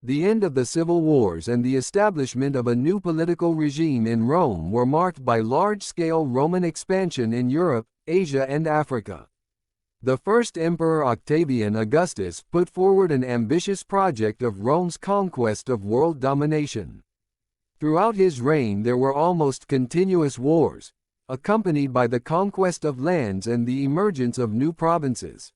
The end of the civil wars and the establishment of a new political regime in Rome were marked by large-scale Roman expansion in Europe, Asia and Africa. The first emperor Octavian Augustus put forward an ambitious project of Rome's conquest of world domination. Throughout his reign there were almost continuous wars, accompanied by the conquest of lands and the emergence of new provinces.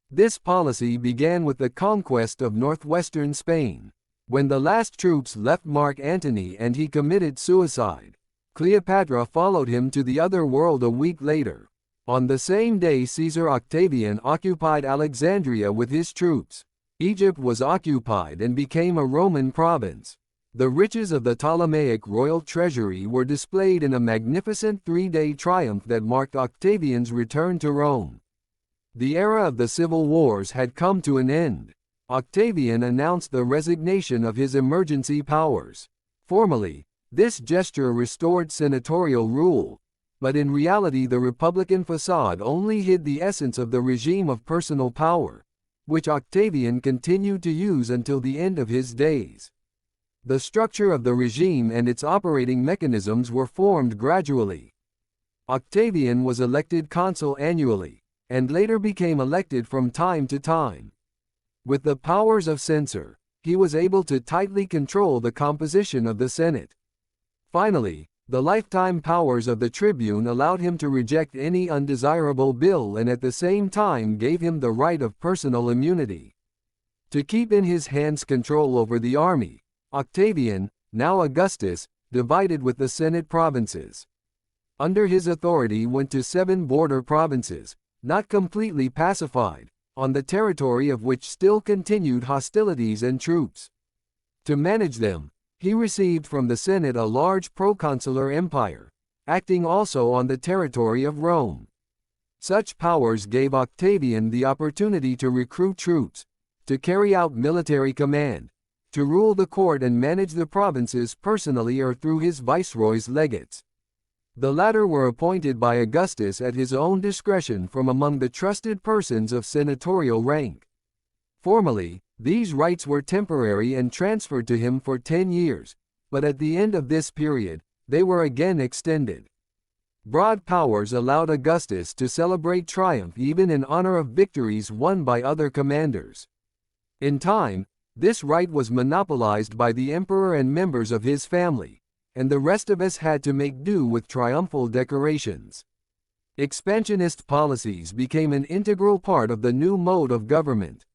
This policy began with the conquest of northwestern Spain. When the last troops left Mark Antony and he committed suicide, Cleopatra followed him to the other world a week later. On the same day Caesar Octavian occupied Alexandria with his troops. Egypt was occupied and became a Roman province. The riches of the Ptolemaic royal treasury were displayed in a magnificent three-day triumph that marked Octavian's return to Rome. The era of the civil wars had come to an end. Octavian announced the resignation of his emergency powers. Formally, this gesture restored senatorial rule, but in reality the republican facade only hid the essence of the regime of personal power, which Octavian continued to use until the end of his days. The structure of the regime and its operating mechanisms were formed gradually. Octavian was elected consul annually, and later became elected from time to time. With the powers of censor, he was able to tightly control the composition of the Senate. Finally, the lifetime powers of the tribune allowed him to reject any undesirable bill and at the same time gave him the right of personal immunity. To keep in his hands control over the army, Octavian, now Augustus, divided with the Senate provinces. Under his authority went to 7 border provinces, not completely pacified, on the territory of which still continued hostilities and troops. To manage them, he received from the Senate a large proconsular empire, acting also on the territory of Rome. Such powers gave Octavian the opportunity to recruit troops, to carry out military command, to rule the court and manage the provinces personally or through his viceroy's legates. The latter were appointed by Augustus at his own discretion from among the trusted persons of senatorial rank. Formally, these rights were temporary and transferred to him for 10 years, but at the end of this period, they were again extended. Broad powers allowed Augustus to celebrate triumph even in honor of victories won by other commanders. In time, this right was monopolized by the emperor and members of his family, and the rest of us had to make do with triumphal decorations. Expansionist policies became an integral part of the new mode of government.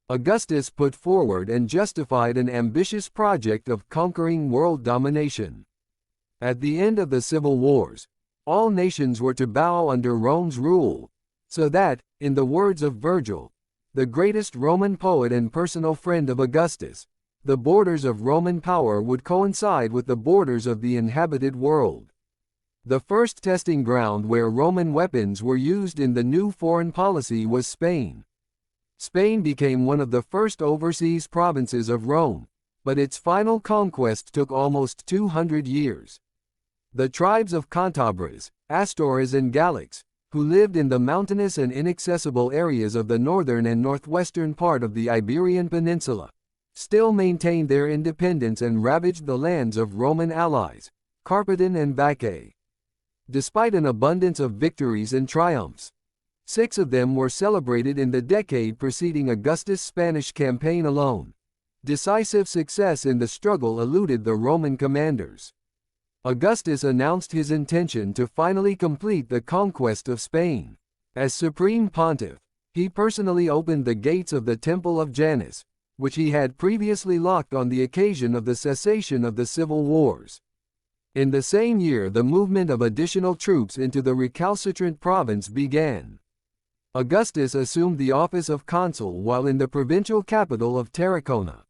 Augustus put forward and justified an ambitious project of conquering world domination. At the end of the civil wars, all nations were to bow under Rome's rule, so that, in the words of Virgil, the greatest Roman poet and personal friend of Augustus, the borders of Roman power would coincide with the borders of the inhabited world. The first testing ground where Roman weapons were used in the new foreign policy was Spain. Spain became one of the first overseas provinces of Rome, but its final conquest took almost 200 years. The tribes of Cantabres, Astores and Gallics, who lived in the mountainous and inaccessible areas of the northern and northwestern part of the Iberian Peninsula, still maintained their independence and ravaged the lands of Roman allies, Carpathia and Vacae. Despite an abundance of victories and triumphs, 6 of them were celebrated in the decade preceding Augustus' Spanish campaign alone. Decisive success in the struggle eluded the Roman commanders. Augustus announced his intention to finally complete the conquest of Spain. As supreme pontiff, he personally opened the gates of the Temple of Janus, which he had previously locked on the occasion of the cessation of the civil wars. In the same year the movement of additional troops into the recalcitrant province began. Augustus assumed the office of consul while in the provincial capital of Tarragona.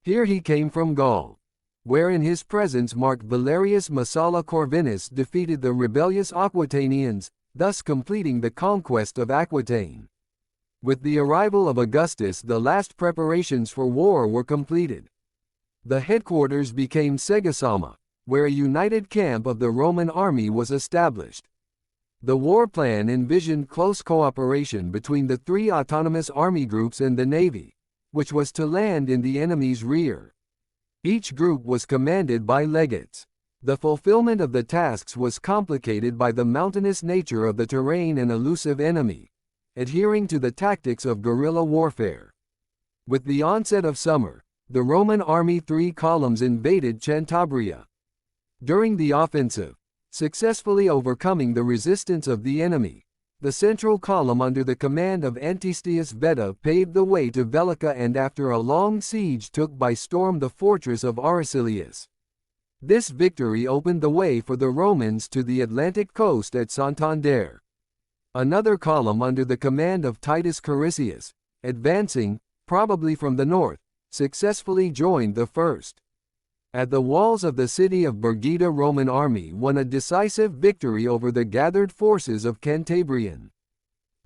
Here he came from Gaul, where in his presence Mark Valerius Massala Corvinus defeated the rebellious Aquitanians, thus completing the conquest of Aquitaine. With the arrival of Augustus the last preparations for war were completed. The headquarters became Segasama, where a united camp of the Roman army was established. The war plan envisioned close cooperation between the 3 autonomous army groups and the navy, which was to land in the enemy's rear. Each group was commanded by legates. The fulfillment of the tasks was complicated by the mountainous nature of the terrain and elusive enemy, adhering to the tactics of guerrilla warfare. With the onset of summer, the Roman army 3 columns invaded Cantabria. During the offensive, successfully overcoming the resistance of the enemy, the central column under the command of Antistius Beta paved the way to Velica and after a long siege took by storm the fortress of Aracelius. This victory opened the way for the Romans to the Atlantic coast at Santander. Another column under the command of Titus Carisius, advancing, probably from the north, successfully joined the first. At the walls of the city of Bergida, Roman army won a decisive victory over the gathered forces of Cantabrian.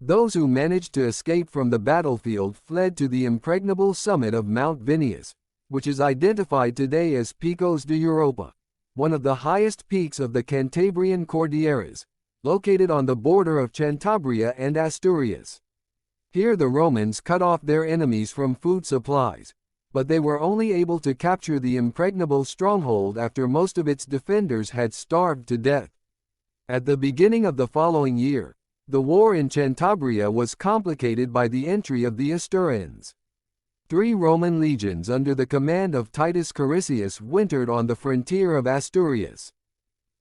Those who managed to escape from the battlefield fled to the impregnable summit of Mount Vinius, which is identified today as Picos de Europa, one of the highest peaks of the Cantabrian Cordilleras, located on the border of Cantabria and Asturias. Here the Romans cut off their enemies from food supplies, but they were only able to capture the impregnable stronghold after most of its defenders had starved to death. At the beginning of the following year, the war in Cantabria was complicated by the entry of the Asturians. 3 Roman legions under the command of Titus Carisius wintered on the frontier of Asturias.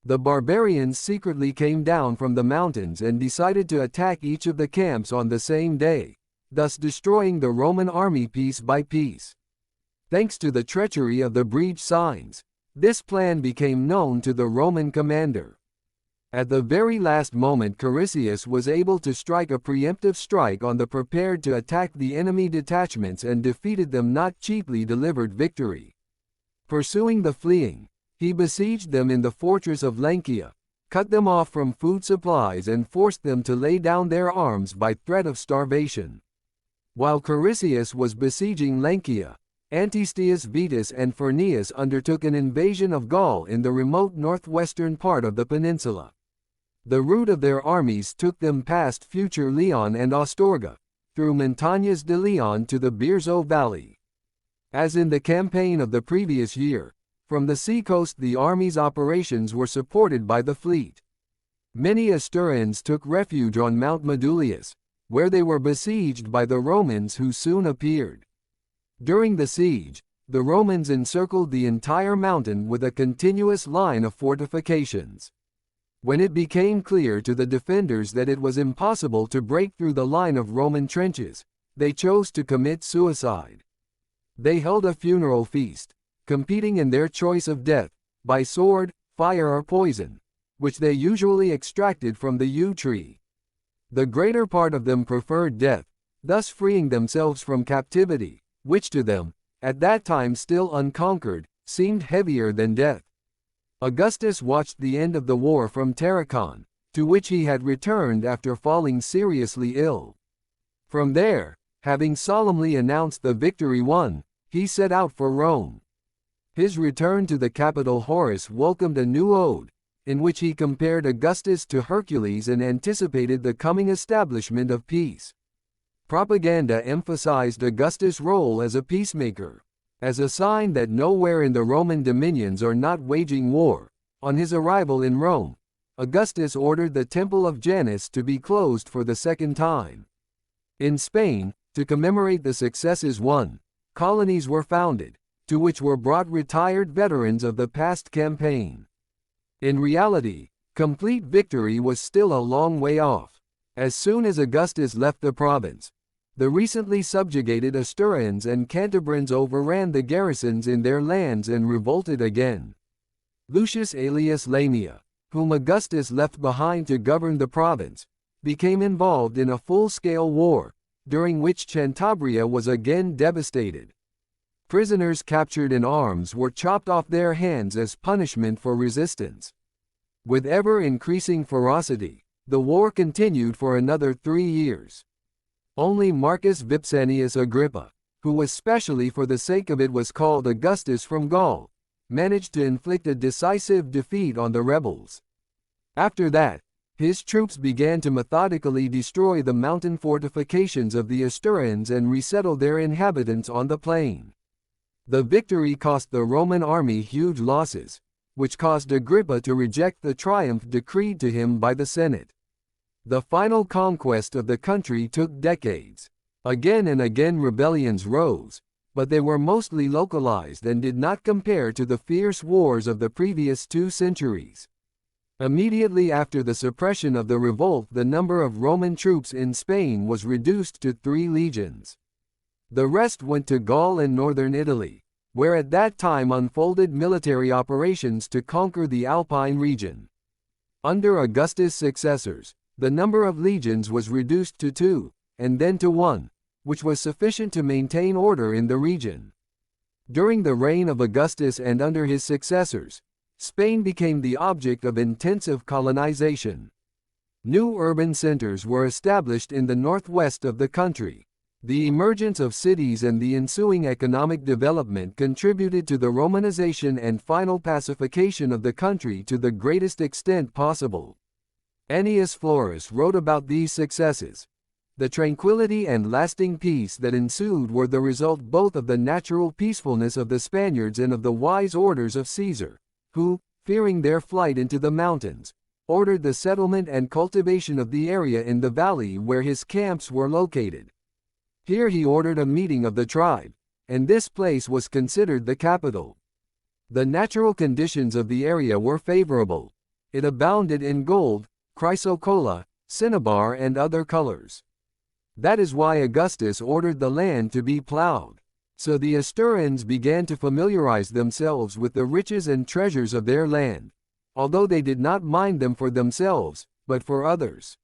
The barbarians secretly came down from the mountains and decided to attack each of the camps on the same day, thus destroying the Roman army piece by piece. Thanks to the treachery of the breach signs, this plan became known to the Roman commander. At the very last moment, Carisius was able to strike a preemptive strike on the prepared to attack the enemy detachments and defeated them, not cheaply delivered victory. Pursuing the fleeing, he besieged them in the fortress of Lankia, cut them off from food supplies and forced them to lay down their arms by threat of starvation. While Carisius was besieging Lankia, Antistius Vetus and Furnius undertook an invasion of Gaul in the remote northwestern part of the peninsula. The route of their armies took them past future Leon and Astorga, through Montañas de Leon to the Bierzo Valley. As in the campaign of the previous year, from the seacoast the army's operations were supported by the fleet. Many Asturians took refuge on Mount Medulius, where they were besieged by the Romans who soon appeared. During the siege, the Romans encircled the entire mountain with a continuous line of fortifications. When it became clear to the defenders that it was impossible to break through the line of Roman trenches, they chose to commit suicide. They held a funeral feast, competing in their choice of death, by sword, fire or poison, which they usually extracted from the yew tree. The greater part of them preferred death, thus freeing themselves from captivity, which to them, at that time still unconquered, seemed heavier than death. Augustus watched the end of the war from Tarragon, to which he had returned after falling seriously ill. From there, having solemnly announced the victory won, he set out for Rome. His return to the capital, Horace welcomed a new ode, in which he compared Augustus to Hercules and anticipated the coming establishment of peace. Propaganda emphasized Augustus' role as a peacemaker. As a sign that nowhere in the Roman dominions are not waging war, on his arrival in Rome, Augustus ordered the Temple of Janus to be closed for the second time. In Spain, to commemorate the successes won, colonies were founded, to which were brought retired veterans of the past campaign. In reality, complete victory was still a long way off. As soon as Augustus left the province, the recently subjugated Asturians and Cantabrians overran the garrisons in their lands and revolted again. Lucius Aelius Lamia, whom Augustus left behind to govern the province, became involved in a full-scale war, during which Cantabria was again devastated. Prisoners captured in arms were chopped off their hands as punishment for resistance. With ever-increasing ferocity, the war continued for another 3 years. Only Marcus Vipsanius Agrippa, who especially for the sake of it was called Augustus from Gaul, managed to inflict a decisive defeat on the rebels. After that, His troops began to methodically destroy the mountain fortifications of the Asturians and resettle their inhabitants on the plain. The victory cost the Roman army huge losses, which caused Agrippa to reject the triumph decreed to him by the Senate. The final conquest of the country took decades. Again and again rebellions rose, but they were mostly localized and did not compare to the fierce wars of the previous 2 centuries. Immediately after the suppression of the revolt, the number of Roman troops in Spain was reduced to 3 legions. The rest went to Gaul and northern Italy, where at that time unfolded military operations to conquer the Alpine region. Under Augustus' successors, the number of legions was reduced to 2, and then to 1, which was sufficient to maintain order in the region. During the reign of Augustus and under his successors, Spain became the object of intensive colonization. New urban centers were established in the northwest of the country. The emergence of cities and the ensuing economic development contributed to the Romanization and final pacification of the country to the greatest extent possible. Ennius Florus wrote about these successes. The tranquility and lasting peace that ensued were the result both of the natural peacefulness of the Spaniards and of the wise orders of Caesar, who, fearing their flight into the mountains, ordered the settlement and cultivation of the area in the valley where his camps were located. Here he ordered a meeting of the tribe, and this place was considered the capital. The natural conditions of the area were favorable. It abounded in gold, chrysocolla, cinnabar and other colors. That is why Augustus ordered the land to be plowed. So the Asturians began to familiarize themselves with the riches and treasures of their land, although they did not mind them for themselves, but for others.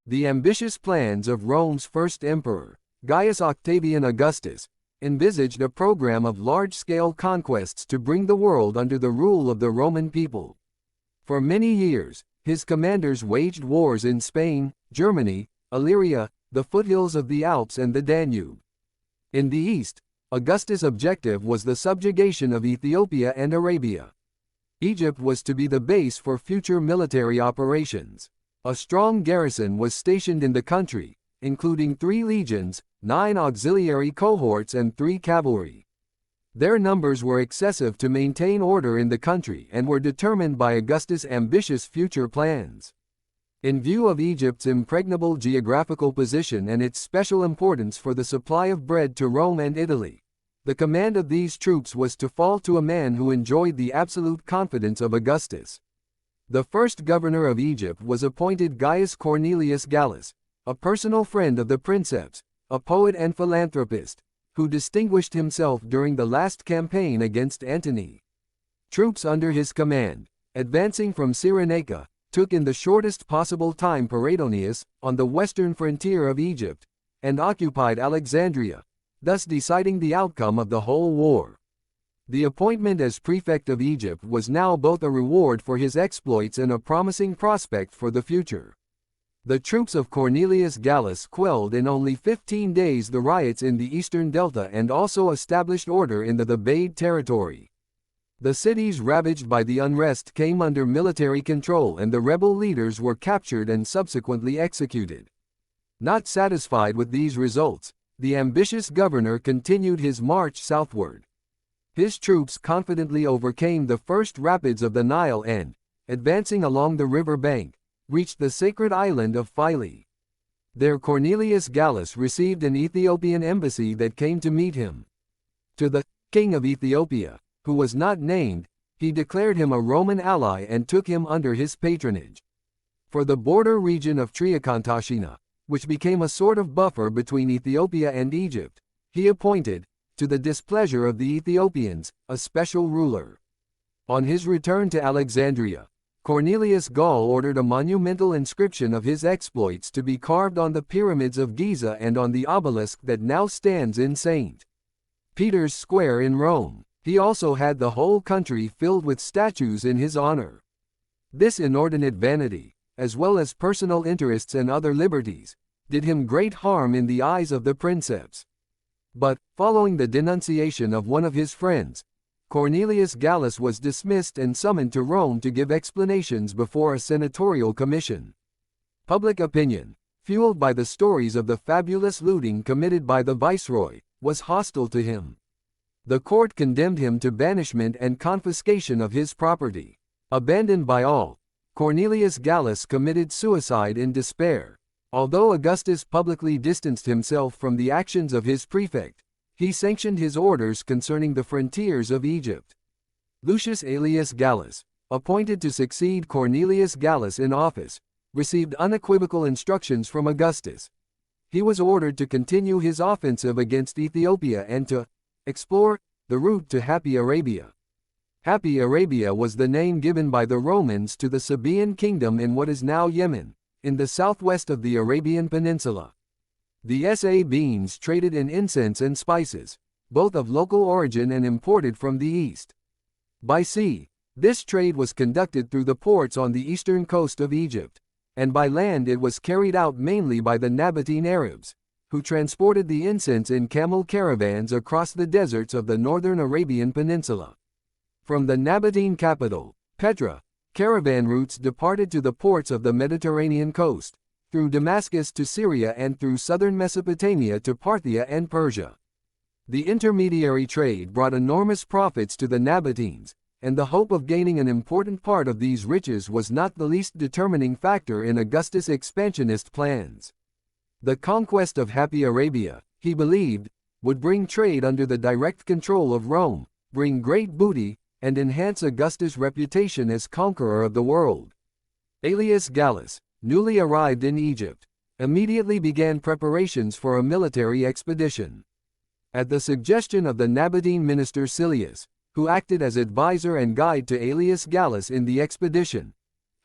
The ambitious plans of Rome's first emperor, Gaius Octavian Augustus, envisaged a program of large-scale conquests to bring the world under the rule of the Roman people. For many years, his commanders waged wars in Spain, Germany, Illyria, the foothills of the Alps and the Danube. In the east, Augustus' objective was the subjugation of Ethiopia and Arabia. Egypt was to be the base for future military operations. A strong garrison was stationed in the country, including 3 legions, 9 auxiliary cohorts and 3 cavalry. Their numbers were excessive to maintain order in the country and were determined by Augustus' ambitious future plans. In view of Egypt's impregnable geographical position and its special importance for the supply of bread to Rome and Italy, the command of these troops was to fall to a man who enjoyed the absolute confidence of Augustus. The first governor of Egypt was appointed Gaius Cornelius Gallus, a personal friend of the princeps, a poet and philanthropist, who distinguished himself during the last campaign against Antony. Troops under his command, advancing from Cyrenaica, took in the shortest possible time Paradonius, on the western frontier of Egypt, and occupied Alexandria, thus deciding the outcome of the whole war. The appointment as prefect of Egypt was now both a reward for his exploits and a promising prospect for the future. The troops of Cornelius Gallus quelled in only 15 days the riots in the eastern delta and also established order in the Thebaid territory. The cities ravaged by the unrest came under military control and the rebel leaders were captured and subsequently executed. Not satisfied with these results, the ambitious governor continued his march southward. His troops confidently overcame the first rapids of the Nile and, advancing along the river bank, reached the sacred island of Philae. There Cornelius Gallus received an Ethiopian embassy that came to meet him. To the king of Ethiopia, who was not named, he declared him a Roman ally and took him under his patronage. For the border region of Triacontacina, which became a sort of buffer between Ethiopia and Egypt, he appointed, to the displeasure of the Ethiopians, a special ruler. On his return to Alexandria, Cornelius Gall ordered a monumental inscription of his exploits to be carved on the pyramids of Giza and on the obelisk that now stands in St. Peter's Square in Rome. He also had the whole country filled with statues in his honor. This inordinate vanity, as well as personal interests and other liberties, did him great harm in the eyes of the princeps. But, following the denunciation of one of his friends, Cornelius Gallus was dismissed and summoned to Rome to give explanations before a senatorial commission. Public opinion, fueled by the stories of the fabulous looting committed by the viceroy, was hostile to him. The court condemned him to banishment and confiscation of his property. Abandoned by all, Cornelius Gallus committed suicide in despair. Although Augustus publicly distanced himself from the actions of his prefect, he sanctioned his orders concerning the frontiers of Egypt. Lucius Aelius Gallus, appointed to succeed Cornelius Gallus in office, received unequivocal instructions from Augustus. He was ordered to continue his offensive against Ethiopia and to explore the route to Happy Arabia. Happy Arabia was the name given by the Romans to the Sabaean kingdom in what is now Yemen, in the southwest of the Arabian Peninsula. The Sabaeans traded in incense and spices, both of local origin and imported from the east. By sea, this trade was conducted through the ports on the eastern coast of Egypt, and by land it was carried out mainly by the Nabatean Arabs, who transported the incense in camel caravans across the deserts of the northern Arabian Peninsula. From the Nabatean capital, Petra, caravan routes departed to the ports of the Mediterranean coast, through Damascus to Syria and through southern Mesopotamia to Parthia and Persia. The intermediary trade brought enormous profits to the Nabateans, and the hope of gaining an important part of these riches was not the least determining factor in Augustus' expansionist plans. The conquest of Happy Arabia, he believed, would bring trade under the direct control of Rome, bring great booty, and enhance Augustus' reputation as conqueror of the world. Aelius Gallus, newly arrived in Egypt, immediately began preparations for a military expedition. At the suggestion of the Nabatean minister Silius, who acted as advisor and guide to Aelius Gallus in the expedition,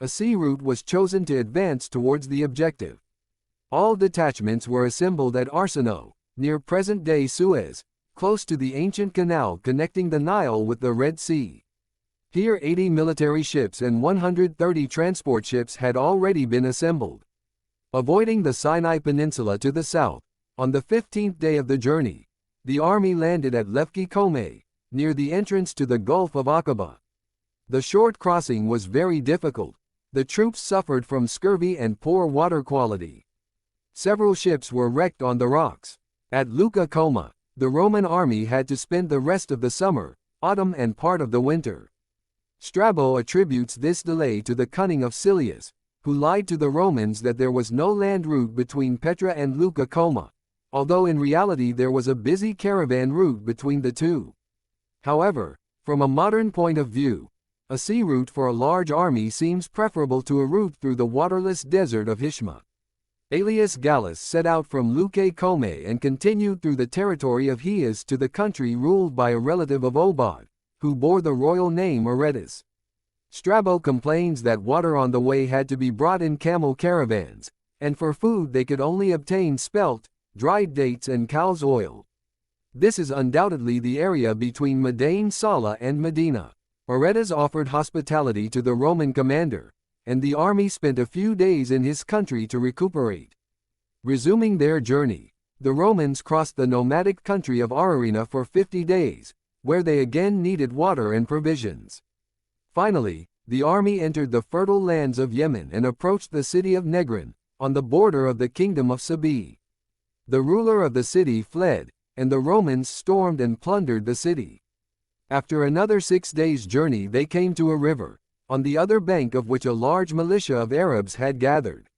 a sea route was chosen to advance towards the objective. All detachments were assembled at Arsinoe, near present-day Suez, close to the ancient canal connecting the Nile with the Red Sea. Here 80 military ships and 130 transport ships had already been assembled. Avoiding the Sinai Peninsula to the south, on the 15th day of the journey, the army landed at Lefki Kome, near the entrance to the Gulf of Aqaba. The short crossing was very difficult. The troops suffered from scurvy and poor water quality. Several ships were wrecked on the rocks. At Leuca Coma, the Roman army had to spend the rest of the summer, autumn and part of the winter. Strabo attributes this delay to the cunning of Silius, who lied to the Romans that there was no land route between Petra and Leuca Coma, although in reality there was a busy caravan route between the two. However, from a modern point of view, a sea route for a large army seems preferable to a route through the waterless desert of Hishma. Aelius Gallus set out from Leuca Coma and continued through the territory of Hias to the country ruled by a relative of Obad, who bore the royal name Aretas. Strabo complains that water on the way had to be brought in camel caravans, and for food they could only obtain spelt, dried dates and cow's oil. This is undoubtedly the area between Madain Sala and Medina. Aretas offered hospitality to the Roman commander, and the army spent a few days in his country to recuperate. Resuming their journey, the Romans crossed the nomadic country of Ararina for 50 days, where they again needed water and provisions. Finally, the army entered the fertile lands of Yemen and approached the city of Negrin, on the border of the kingdom of Sabae. The ruler of the city fled, and the Romans stormed and plundered the city. After another 6 days' journey they came to a river, on the other bank of which a large militia of Arabs had gathered.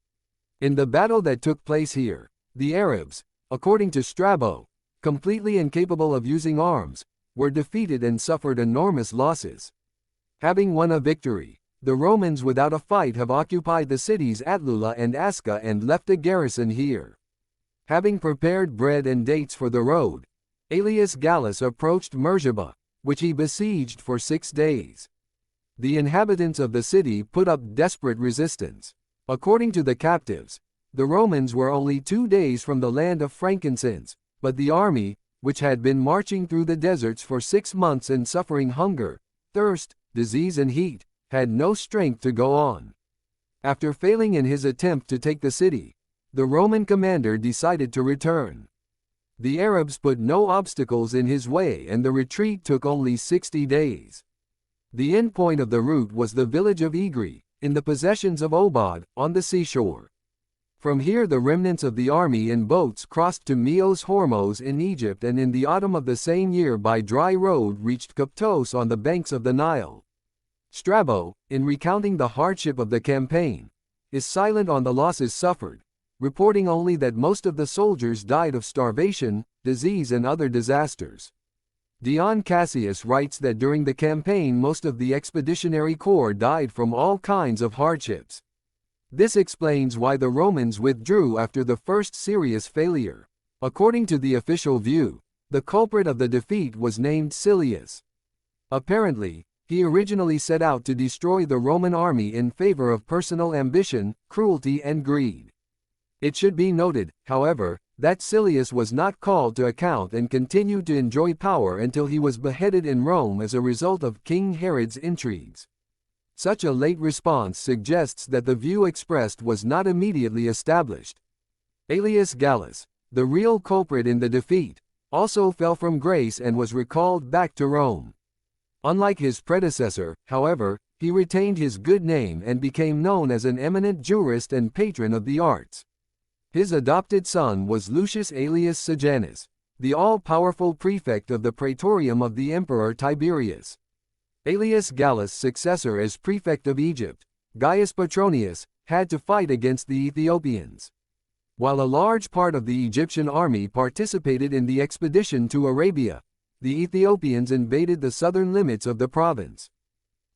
In the battle that took place here, the Arabs, according to Strabo, completely incapable of using arms, were defeated and suffered enormous losses. Having won a victory, the Romans without a fight have occupied the cities Atlula and Aska and left a garrison here. Having prepared bread and dates for the road, Aelius Gallus approached Merzaba, which he besieged for 6 days. The inhabitants of the city put up desperate resistance. According to the captives, the Romans were only 2 days from the land of frankincense, but the army, which had been marching through the deserts for 6 months and suffering hunger, thirst, disease and heat, had no strength to go on. After failing in his attempt to take the city, the Roman commander decided to return. The Arabs put no obstacles in his way and the retreat took only 60 days. The end point of the route was the village of Igri, in the possessions of Obad, on the seashore. From here the remnants of the army in boats crossed to Meos Hormos in Egypt and in the autumn of the same year by dry road reached Koptos on the banks of the Nile. Strabo, in recounting the hardship of the campaign, is silent on the losses suffered, reporting only that most of the soldiers died of starvation, disease and other disasters. Dion Cassius writes that during the campaign most of the expeditionary corps died from all kinds of hardships. This explains why the Romans withdrew after the first serious failure. According to the official view, the culprit of the defeat was named Silius. Apparently, he originally set out to destroy the Roman army in favor of personal ambition, cruelty and greed. It should be noted, however, that Silius was not called to account and continued to enjoy power until he was beheaded in Rome as a result of King Herod's intrigues. Such a late response suggests that the view expressed was not immediately established. Aelius Gallus, the real culprit in the defeat, also fell from grace and was recalled back to Rome. Unlike his predecessor, however, he retained his good name and became known as an eminent jurist and patron of the arts. His adopted son was Lucius Aelius Sejanus, the all-powerful prefect of the praetorium of the emperor Tiberius. Aelius Gallus' successor as prefect of Egypt, Gaius Petronius, had to fight against the Ethiopians. While a large part of the Egyptian army participated in the expedition to Arabia, the Ethiopians invaded the southern limits of the province.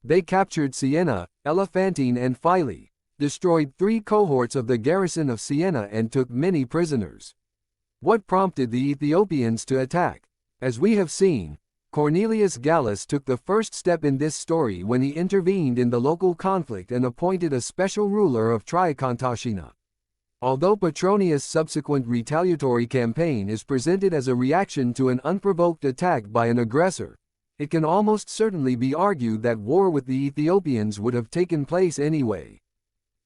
They captured Siena, Elephantine and Philae, destroyed 3 cohorts of the garrison of Siena and took many prisoners. What prompted the Ethiopians to attack? As we have seen, Cornelius Gallus took the first step in this story when he intervened in the local conflict and appointed a special ruler of Traikontaschina. Although Petronius' subsequent retaliatory campaign is presented as a reaction to an unprovoked attack by an aggressor, it can almost certainly be argued that war with the Ethiopians would have taken place anyway.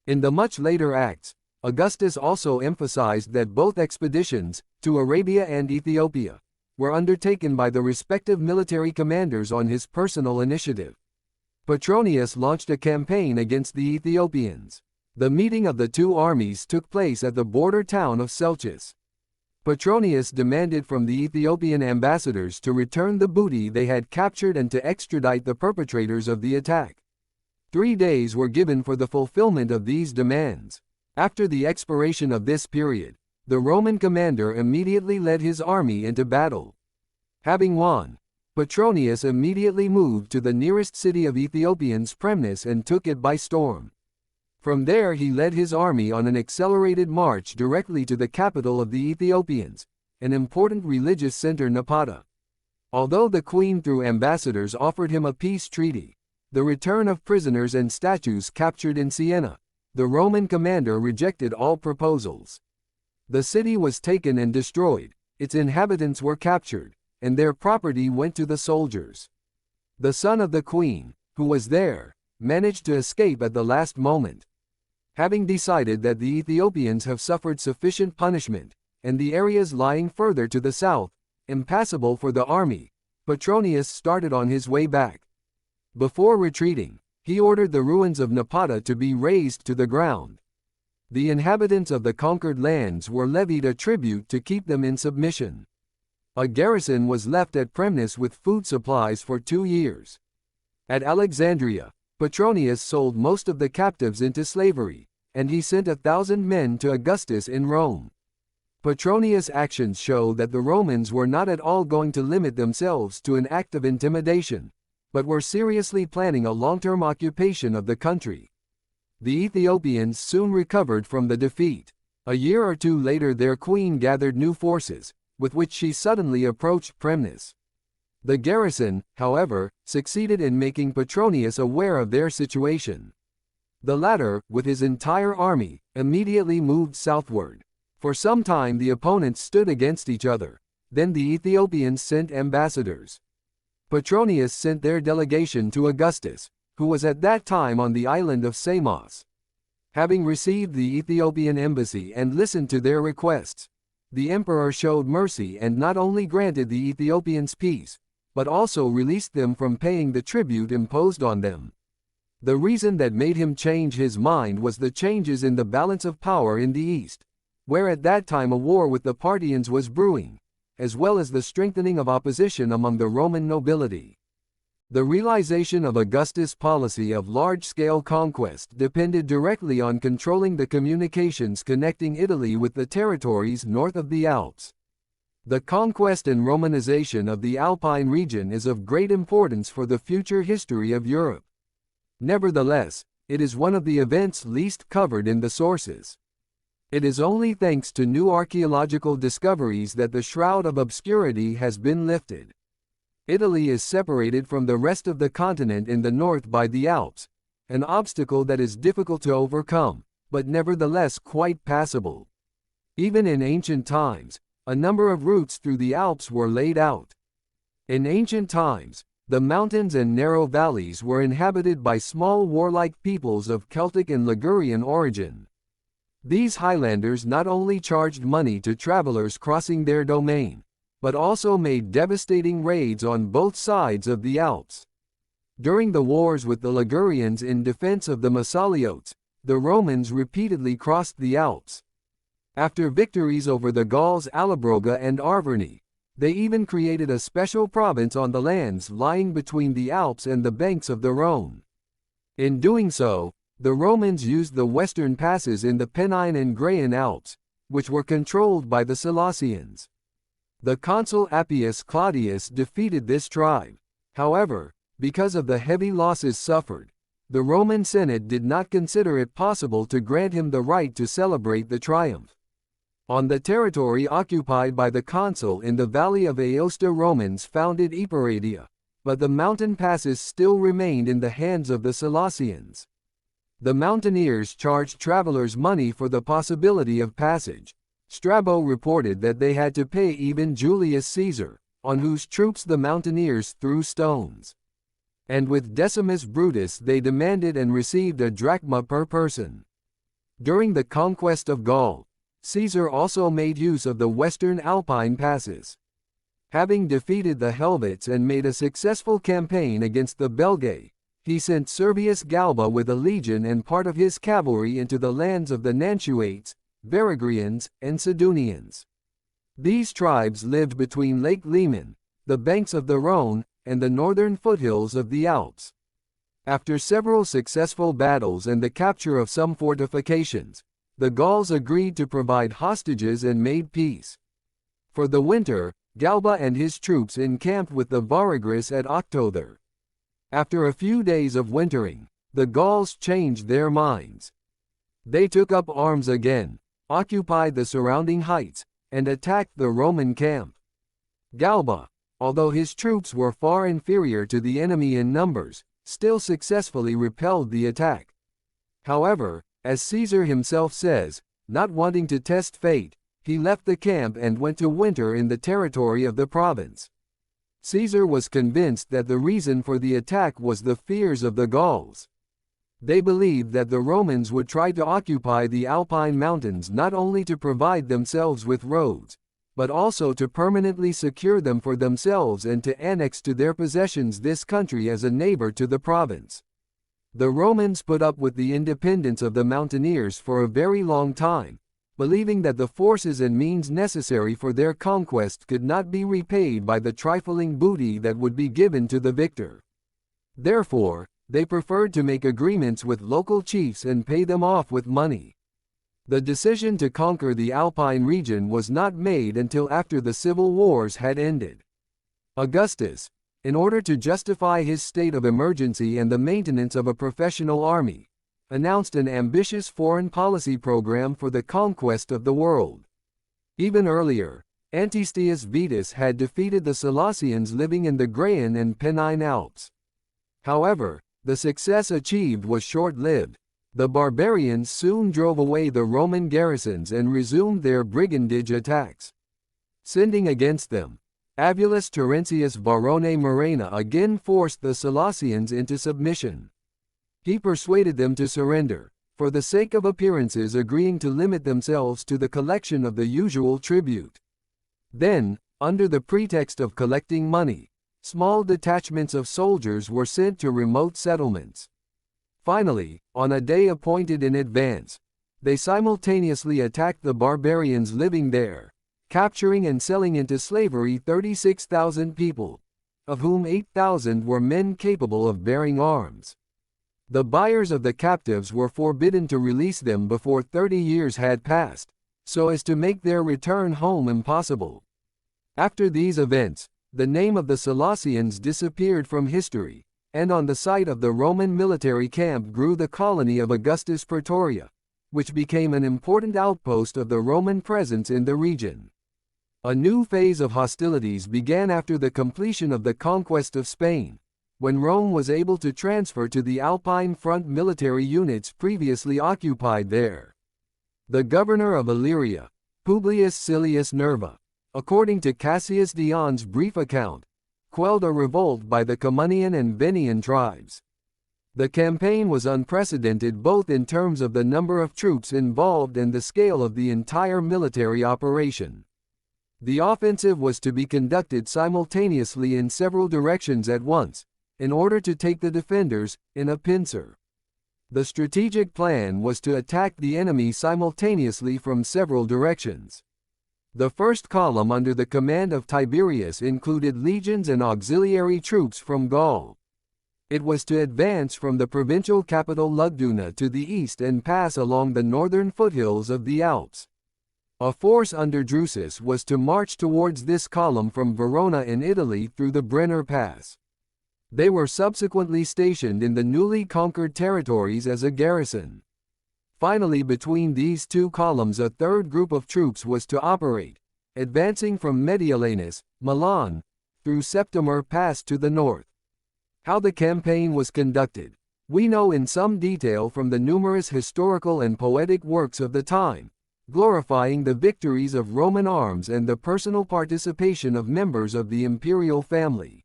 In the much later Acts, Augustus also emphasized that both expeditions, to Arabia and Ethiopia, were undertaken by the respective military commanders on his personal initiative. Petronius launched a campaign against the Ethiopians. The meeting of the two armies took place at the border town of Selchis. Petronius demanded from the Ethiopian ambassadors to return the booty they had captured and to extradite the perpetrators of the attack. 3 days were given for the fulfillment of these demands. After the expiration of this period, the Roman commander immediately led his army into battle. Having won, Petronius immediately moved to the nearest city of Ethiopians, Premnis, and took it by storm. From there he led his army on an accelerated march directly to the capital of the Ethiopians, an important religious center, Napata. Although the queen through ambassadors offered him a peace treaty, the return of prisoners and statues captured in Siena, the Roman commander rejected all proposals. The city was taken and destroyed, its inhabitants were captured, and their property went to the soldiers. The son of the queen, who was there, managed to escape at the last moment. Having decided that the Ethiopians have suffered sufficient punishment, and the areas lying further to the south, impassable for the army, Petronius started on his way back. Before retreating, he ordered the ruins of Napata to be razed to the ground. The inhabitants of the conquered lands were levied a tribute to keep them in submission. A garrison was left at Premnis with food supplies for 2 years. At Alexandria, Petronius sold most of the captives into slavery, and he sent 1,000 men to Augustus in Rome. Petronius' actions show that the Romans were not at all going to limit themselves to an act of intimidation, but were seriously planning a long-term occupation of the country. The Ethiopians soon recovered from the defeat. A year or 2 later their queen gathered new forces, with which she suddenly approached Premnis. The garrison, however, succeeded in making Petronius aware of their situation. The latter, with his entire army, immediately moved southward. For some time the opponents stood against each other. Then the Ethiopians sent ambassadors. Petronius sent their delegation to Augustus, who was at that time on the island of Samos. Having received the Ethiopian embassy and listened to their requests, the emperor showed mercy and not only granted the Ethiopians peace, but also released them from paying the tribute imposed on them. The reason that made him change his mind was the changes in the balance of power in the East, where at that time a war with the Parthians was brewing, as well as the strengthening of opposition among the Roman nobility. The realization of Augustus' policy of large-scale conquest depended directly on controlling the communications connecting Italy with the territories north of the Alps. The conquest and Romanization of the Alpine region is of great importance for the future history of Europe. Nevertheless, it is one of the events least covered in the sources. It is only thanks to new archaeological discoveries that the shroud of obscurity has been lifted. Italy is separated from the rest of the continent in the north by the Alps, an obstacle that is difficult to overcome, but nevertheless quite passable. Even in ancient times, a number of routes through the Alps were laid out. In ancient times, the mountains and narrow valleys were inhabited by small warlike peoples of Celtic and Ligurian origin. These highlanders not only charged money to travelers crossing their domain, but also made devastating raids on both sides of the Alps. During the wars with the Ligurians in defense of the Massaliotes, the Romans repeatedly crossed the Alps. After victories over the Gauls Allobroge and Arverni, they even created a special province on the lands lying between the Alps and the banks of the Rhone. In doing so, the Romans used the western passes in the Pennine and Graian Alps, which were controlled by the Selassians. The consul Appius Claudius defeated this tribe. However, because of the heavy losses suffered, the Roman Senate did not consider it possible to grant him the right to celebrate the triumph. On the territory occupied by the consul in the valley of Aosta, Romans founded Epiradia, but the mountain passes still remained in the hands of the Selassians. The mountaineers charged travelers money for the possibility of passage. Strabo reported that they had to pay even Julius Caesar, on whose troops the mountaineers threw stones. And with Decimus Brutus they demanded and received a drachma per person. During the conquest of Gaul, Caesar also made use of the western Alpine passes. Having defeated the Helvets and made a successful campaign against the Belgae, he sent Servius Galba with a legion and part of his cavalry into the lands of the Nantuates, Varegrians, and Sidonians. These tribes lived between Lake Leman, the banks of the Rhone, and the northern foothills of the Alps. After several successful battles and the capture of some fortifications, the Gauls agreed to provide hostages and made peace. For the winter, Galba and his troops encamped with the Varegris at October. After a few days of wintering, the Gauls changed their minds. They took up arms again, occupied the surrounding heights, and attacked the Roman camp. Galba, although his troops were far inferior to the enemy in numbers, still successfully repelled the attack. However, as Caesar himself says, not wanting to test fate, he left the camp and went to winter in the territory of the province. Caesar was convinced that the reason for the attack was the fears of the Gauls. They believed that the Romans would try to occupy the Alpine mountains not only to provide themselves with roads, but also to permanently secure them for themselves and to annex to their possessions this country as a neighbor to the province. The Romans put up with the independence of the mountaineers for a very long time, believing that the forces and means necessary for their conquest could not be repaid by the trifling booty that would be given to the victor. Therefore, they preferred to make agreements with local chiefs and pay them off with money. The decision to conquer the Alpine region was not made until after the civil wars had ended. Augustus, in order to justify his state of emergency and the maintenance of a professional army, announced an ambitious foreign policy program for the conquest of the world. Even earlier, Antistius Vetus had defeated the Selassians living in the Graian and Pennine Alps. However, the success achieved was short-lived. The barbarians soon drove away the Roman garrisons and resumed their brigandage attacks. Sending against them, Avulus Terentius Varrone Murena again forced the Selassians into submission. He persuaded them to surrender, for the sake of appearances agreeing to limit themselves to the collection of the usual tribute. Then, under the pretext of collecting money, small detachments of soldiers were sent to remote settlements. Finally, on a day appointed in advance, they simultaneously attacked the barbarians living there, capturing and selling into slavery 36,000 people, of whom 8,000 were men capable of bearing arms. The buyers of the captives were forbidden to release them before 30 years had passed, so as to make their return home impossible. After these events, the name of the Selassians disappeared from history, and on the site of the Roman military camp grew the colony of Augustus Praetoria, which became an important outpost of the Roman presence in the region. A new phase of hostilities began after the completion of the conquest of Spain, when Rome was able to transfer to the Alpine front military units previously occupied there. The governor of Illyria, Publius Silius Nerva, according to Cassius Dion's brief account, quelled a revolt by the Communian and Venian tribes. The campaign was unprecedented both in terms of the number of troops involved and the scale of the entire military operation. The offensive was to be conducted simultaneously in several directions at once, in order to take the defenders in a pincer. The strategic plan was to attack the enemy simultaneously from several directions. The first column under the command of Tiberius included legions and auxiliary troops from Gaul. It was to advance from the provincial capital Lugduna to the east and pass along the northern foothills of the Alps. A force under Drusus was to march towards this column from Verona in Italy through the Brenner Pass. They were subsequently stationed in the newly conquered territories as a garrison. Finally, between these two columns a third group of troops was to operate, advancing from Mediolanus, Milan, through Septimer Pass to the north. How the campaign was conducted, we know in some detail from the numerous historical and poetic works of the time, glorifying the victories of Roman arms and the personal participation of members of the imperial family.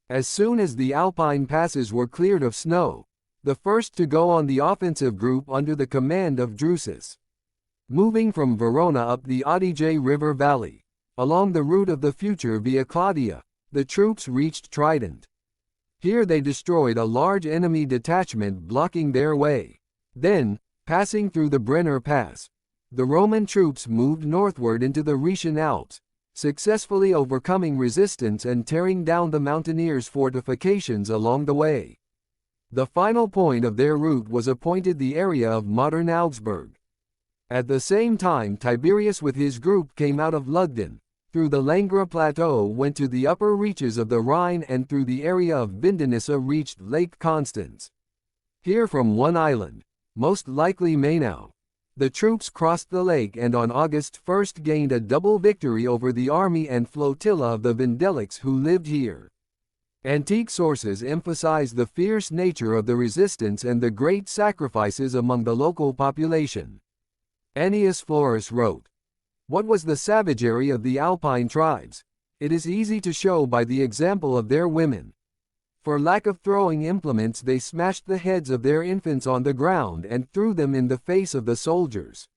As soon as the Alpine passes were cleared of snow, the first to go on the offensive group under the command of Drusus. Moving from Verona up the Adige River valley, along the route of the future Via Claudia, the troops reached Trident. Here they destroyed a large enemy detachment blocking their way. Then, passing through the Brenner Pass, the Roman troops moved northward into the Rhaetian Alps, successfully overcoming resistance and tearing down the mountaineers' fortifications along the way. The final point of their route was appointed the area of modern Augsburg. At the same time Tiberius with his group came out of Lugdun, through the Langra Plateau went to the upper reaches of the Rhine and through the area of Vindonissa reached Lake Constance. Here from one island, most likely Mainau, the troops crossed the lake and on August 1 gained a double victory over the army and flotilla of the Vindelics who lived here. Antique sources emphasize the fierce nature of the resistance and the great sacrifices among the local population. Annius Florus wrote, "What was the savagery of the Alpine tribes? It is easy to show by the example of their women. For lack of throwing implements they smashed the heads of their infants on the ground and threw them in the face of the soldiers.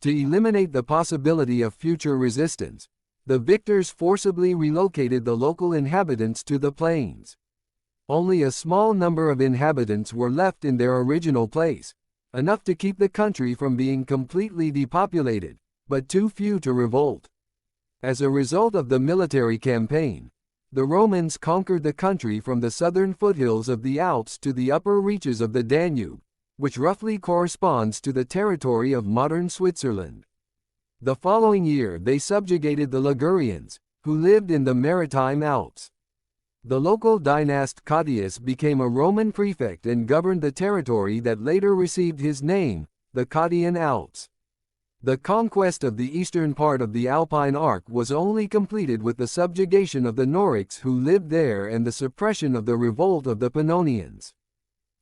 To eliminate the possibility of future resistance, the victors forcibly relocated the local inhabitants to the plains. Only a small number of inhabitants were left in their original place, enough to keep the country from being completely depopulated, but too few to revolt. As a result of the military campaign, the Romans conquered the country from the southern foothills of the Alps to the upper reaches of the Danube, which roughly corresponds to the territory of modern Switzerland. The following year they subjugated the Ligurians, who lived in the maritime Alps. The local dynast Cottius became a Roman prefect and governed the territory that later received his name, the Cottian Alps. The conquest of the eastern part of the Alpine arc was only completed with the subjugation of the Norics who lived there and the suppression of the revolt of the Pannonians.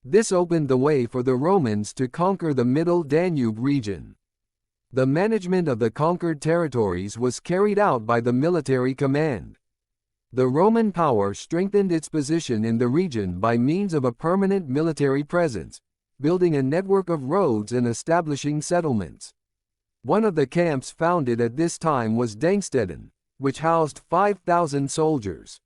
This opened the way for the Romans to conquer the middle Danube region. The management of the conquered territories was carried out by the military command. The Roman power strengthened its position in the region by means of a permanent military presence, building a network of roads and establishing settlements. One of the camps founded at this time was Dangsteden, which housed 5,000 soldiers.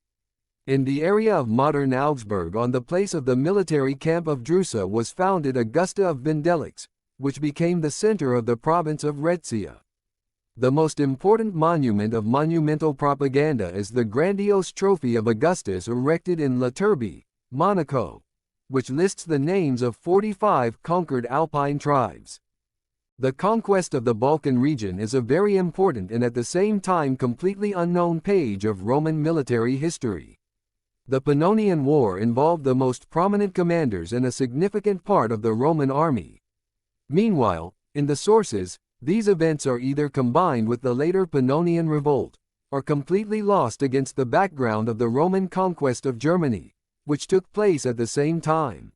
In the area of modern Augsburg, on the place of the military camp of Drusa, was founded Augusta of Vindelix, which became the center of the province of Rhaetia. The most important monument of monumental propaganda is the grandiose trophy of Augustus erected in La Turbie, Monaco, which lists the names of 45 conquered Alpine tribes. The conquest of the Balkan region is a very important and at the same time completely unknown page of Roman military history. The Pannonian War involved the most prominent commanders and a significant part of the Roman army. Meanwhile, in the sources, these events are either combined with the later Pannonian Revolt, or completely lost against the background of the Roman conquest of Germany, which took place at the same time.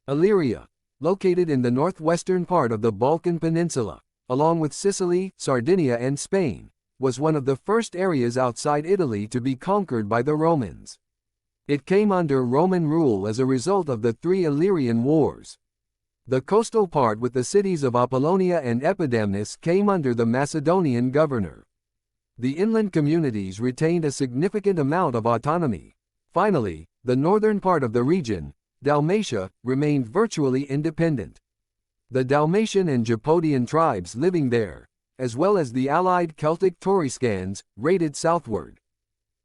Illyria, located in the northwestern part of the Balkan Peninsula, along with Sicily, Sardinia and Spain, was one of the first areas outside Italy to be conquered by the Romans. It came under Roman rule as a result of the three Illyrian Wars. The coastal part with the cities of Apollonia and Epidamnus came under the Macedonian governor. The inland communities retained a significant amount of autonomy. Finally, the northern part of the region, Dalmatia, remained virtually independent. The Dalmatian and Japodian tribes living there, as well as the allied Celtic Tauruscans, raided southward.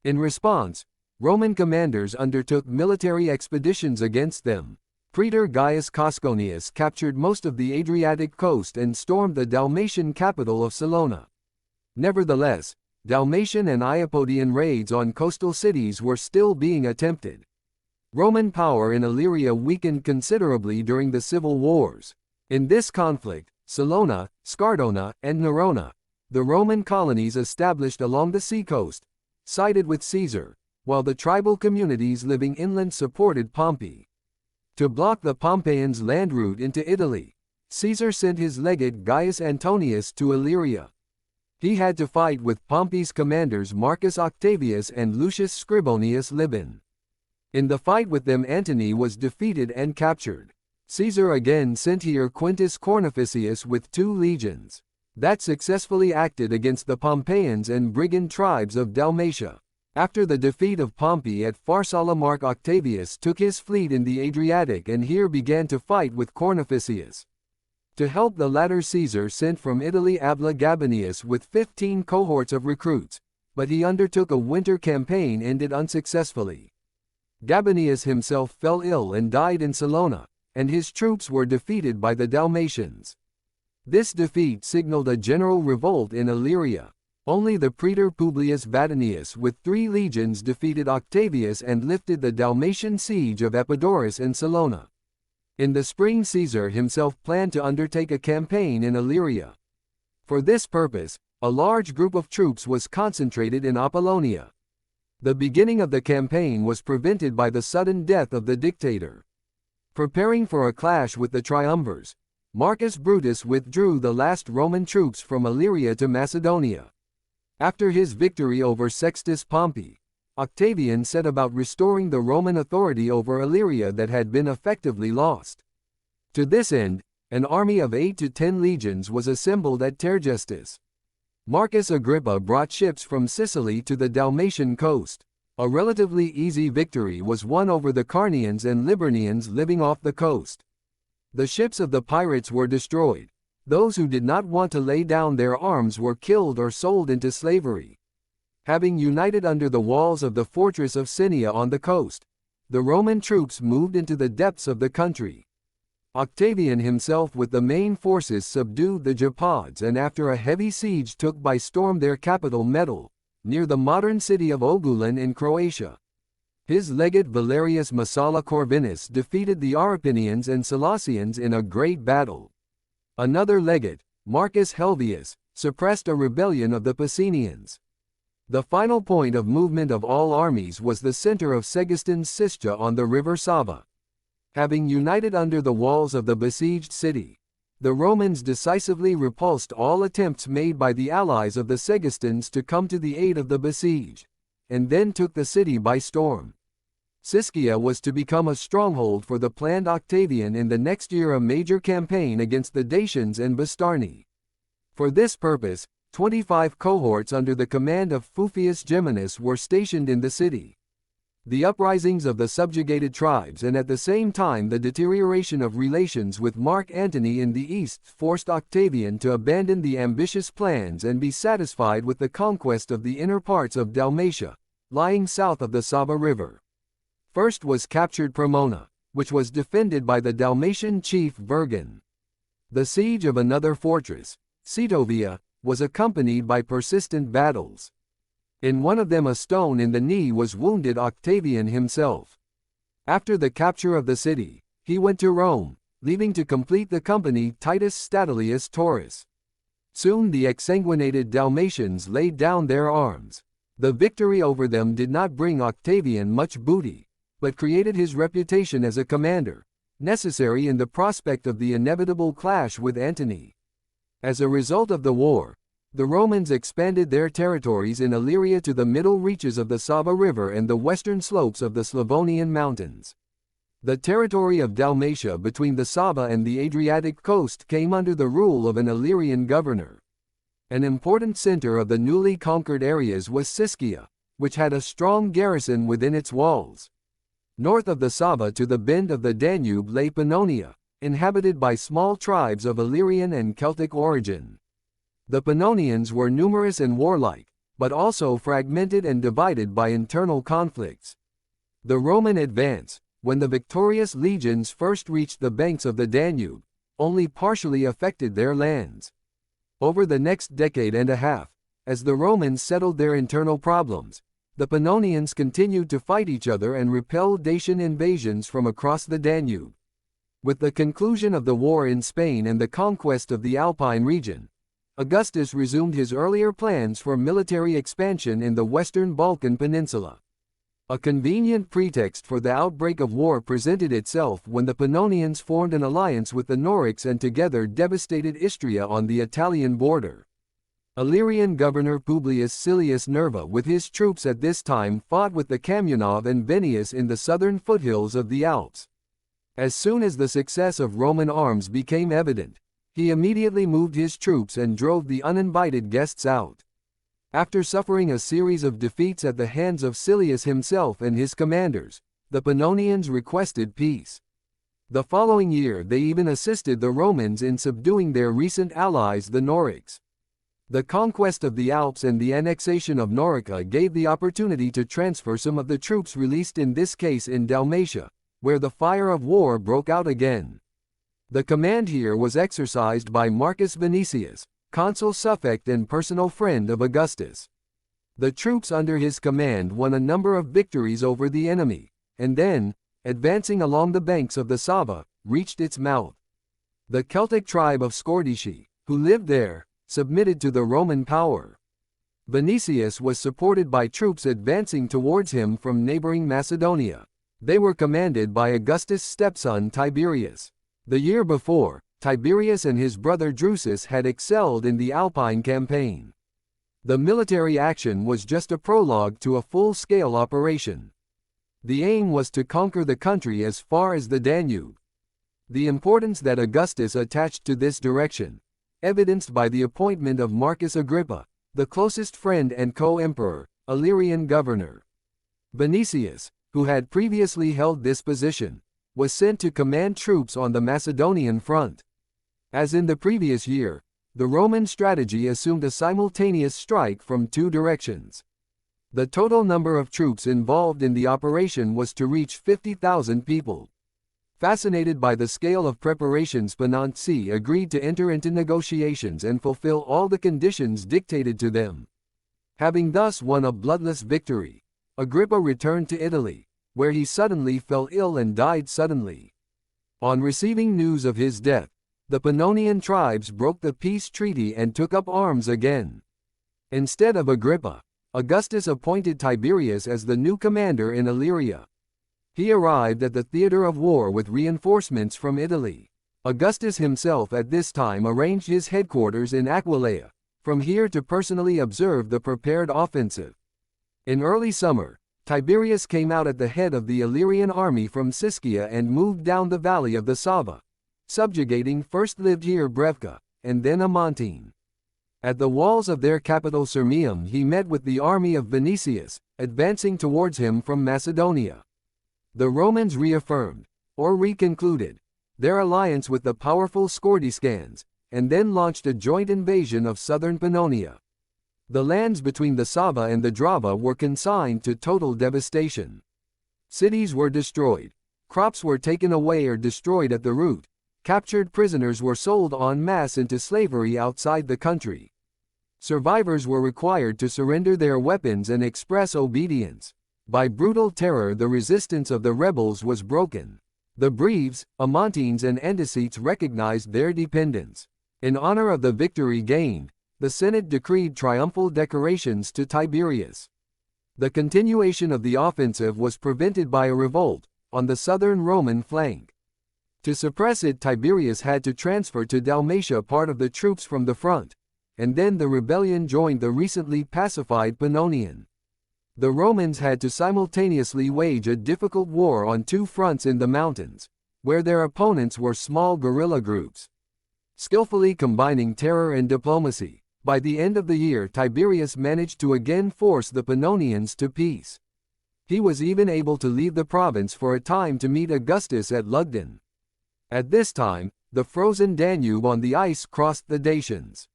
In response, Roman commanders undertook military expeditions against them. Praetor Gaius Cosconius captured most of the Adriatic coast and stormed the Dalmatian capital of Salona. Nevertheless, Dalmatian and Iapodian raids on coastal cities were still being attempted. Roman power in Illyria weakened considerably during the civil wars. In this conflict, Salona, Scardona, and Nerona, the Roman colonies established along the seacoast, sided with Caesar, while the tribal communities living inland supported Pompey. To block the Pompeians' land route into Italy, Caesar sent his legate Gaius Antonius to Illyria. He had to fight with Pompey's commanders Marcus Octavius and Lucius Scribonius Liban. In the fight with them, Antony was defeated and captured. Caesar again sent here Quintus Cornificius with 2 legions that successfully acted against the Pompeians and brigand tribes of Dalmatia. After the defeat of Pompey at Pharsala, Mark Octavius took his fleet in the Adriatic and here began to fight with Cornificius. To help the latter, Caesar sent from Italy Abla Gabinius with 15 cohorts of recruits, but he undertook a winter campaign ended unsuccessfully. Gabinius himself fell ill and died in Salona, and his troops were defeated by the Dalmatians. This defeat signaled a general revolt in Illyria. Only the praetor Publius Vatinius with 3 legions defeated Octavius and lifted the Dalmatian siege of Epidaurus and Salona. In the spring, Caesar himself planned to undertake a campaign in Illyria. For this purpose, a large group of troops was concentrated in Apollonia. The beginning of the campaign was prevented by the sudden death of the dictator. Preparing for a clash with the triumvirs, Marcus Brutus withdrew the last Roman troops from Illyria to Macedonia. After his victory over Sextus Pompey, Octavian set about restoring the Roman authority over Illyria that had been effectively lost. To this end, an army of 8 to 10 legions was assembled at Tergestus. Marcus Agrippa brought ships from Sicily to the Dalmatian coast. A relatively easy victory was won over the Carnians and Liburnians living off the coast. The ships of the pirates were destroyed. Those who did not want to lay down their arms were killed or sold into slavery. Having united under the walls of the fortress of Cinia on the coast, the Roman troops moved into the depths of the country. Octavian himself with the main forces subdued the Gepids and after a heavy siege took by storm their capital Medal, near the modern city of Ogulin in Croatia. His legate Valerius Massala Corvinus defeated the Arpinians and Salassians in a great battle. Another legate, Marcus Helvius, suppressed a rebellion of the Picenians. The final point of movement of all armies was the center of Segiston's Siscia on the river Sava. Having united under the walls of the besieged city, the Romans decisively repulsed all attempts made by the allies of the Segistans to come to the aid of the besieged, and then took the city by storm. Siscia was to become a stronghold for the planned Octavian in the next year, a major campaign against the Dacians and Bastarnae. For this purpose, 25 cohorts under the command of Fufius Geminus were stationed in the city. The uprisings of the subjugated tribes and at the same time the deterioration of relations with Mark Antony in the east forced Octavian to abandon the ambitious plans and be satisfied with the conquest of the inner parts of Dalmatia, lying south of the Sava River. First was captured Promona, which was defended by the Dalmatian chief Virgan. The siege of another fortress, Cetovia, was accompanied by persistent battles. In one of them a stone in the knee was wounded Octavian himself. After the capture of the city, he went to Rome, leaving to complete the company Titus Statilius Taurus. Soon the exsanguinated Dalmatians laid down their arms. The victory over them did not bring Octavian much booty, but created his reputation as a commander, necessary in the prospect of the inevitable clash with Antony. As a result of the war, the Romans expanded their territories in Illyria to the middle reaches of the Sava River and the western slopes of the Slavonian mountains. The territory of Dalmatia between the Sava and the Adriatic coast came under the rule of an Illyrian governor. An important center of the newly conquered areas was Siscia, which had a strong garrison within its walls. North of the Sava to the bend of the Danube lay Pannonia, inhabited by small tribes of Illyrian and Celtic origin. The Pannonians were numerous and warlike, but also fragmented and divided by internal conflicts. The Roman advance, when the victorious legions first reached the banks of the Danube, only partially affected their lands. Over the next decade and a half, as the Romans settled their internal problems, the Pannonians continued to fight each other and repel Dacian invasions from across the Danube. With the conclusion of the war in Spain and the conquest of the Alpine region, Augustus resumed his earlier plans for military expansion in the western Balkan peninsula. A convenient pretext for the outbreak of war presented itself when the Pannonians formed an alliance with the Norics and together devastated Istria on the Italian border. Illyrian governor Publius Silius Nerva with his troops at this time fought with the Communov and Venius in the southern foothills of the Alps. As soon as the success of Roman arms became evident, he immediately moved his troops and drove the uninvited guests out. After suffering a series of defeats at the hands of Silius himself and his commanders, the Pannonians requested peace. The following year they even assisted the Romans in subduing their recent allies the Norics. The conquest of the Alps and the annexation of Norica gave the opportunity to transfer some of the troops released in this case in Dalmatia, where the fire of war broke out again. The command here was exercised by Marcus Vinicius, consul suffect and personal friend of Augustus. The troops under his command won a number of victories over the enemy, and then, advancing along the banks of the Sava, reached its mouth. The Celtic tribe of Scordici, who lived there, submitted to the Roman power. Vinicius was supported by troops advancing towards him from neighboring Macedonia. They were commanded by Augustus' stepson Tiberius. The year before, Tiberius and his brother Drusus had excelled in the Alpine campaign. The military action was just a prologue to a full-scale operation. The aim was to conquer the country as far as the Danube. The importance that Augustus attached to this direction, evidenced by the appointment of Marcus Agrippa, the closest friend and co-emperor, Illyrian governor. Vinicius, who had previously held this position, was sent to command troops on the Macedonian front. As in the previous year, the Roman strategy assumed a simultaneous strike from two directions. The total number of troops involved in the operation was to reach 50,000 people. Fascinated by the scale of preparations, Panonzi agreed to enter into negotiations and fulfill all the conditions dictated to them. Having thus won a bloodless victory, Agrippa returned to Italy, where he suddenly fell ill and died suddenly. On receiving news of his death, the Pannonian tribes broke the peace treaty and took up arms again. Instead of Agrippa, Augustus appointed Tiberius as the new commander in Illyria. He arrived at the theater of war with reinforcements from Italy. Augustus himself at this time arranged his headquarters in Aquileia, from here to personally observe the prepared offensive. In early summer, Tiberius came out at the head of the Illyrian army from Siscia and moved down the valley of the Sava, subjugating first lived here Brevca, and then Amontine. At the walls of their capital Sirmium he met with the army of Vinicius, advancing towards him from Macedonia. The Romans reaffirmed, or reconcluded, their alliance with the powerful Scordiscans, and then launched a joint invasion of southern Pannonia. The lands between the Sava and the Drava were consigned to total devastation. Cities were destroyed, crops were taken away or destroyed at the root, captured prisoners were sold en masse into slavery outside the country. Survivors were required to surrender their weapons and express obedience. By brutal terror the resistance of the rebels was broken. The Breves, Amontines and Endicites recognized their dependence. In honor of the victory gained, the Senate decreed triumphal decorations to Tiberius. The continuation of the offensive was prevented by a revolt on the southern Roman flank. To suppress it, Tiberius had to transfer to Dalmatia part of the troops from the front, and then the rebellion joined the recently pacified Pannonian. The Romans had to simultaneously wage a difficult war on two fronts in the mountains, where their opponents were small guerrilla groups. Skillfully combining terror and diplomacy, by the end of the year Tiberius managed to again force the Pannonians to peace. He was even able to leave the province for a time to meet Augustus at Lugdun. At this time, the frozen Danube on the ice crossed the Dacians.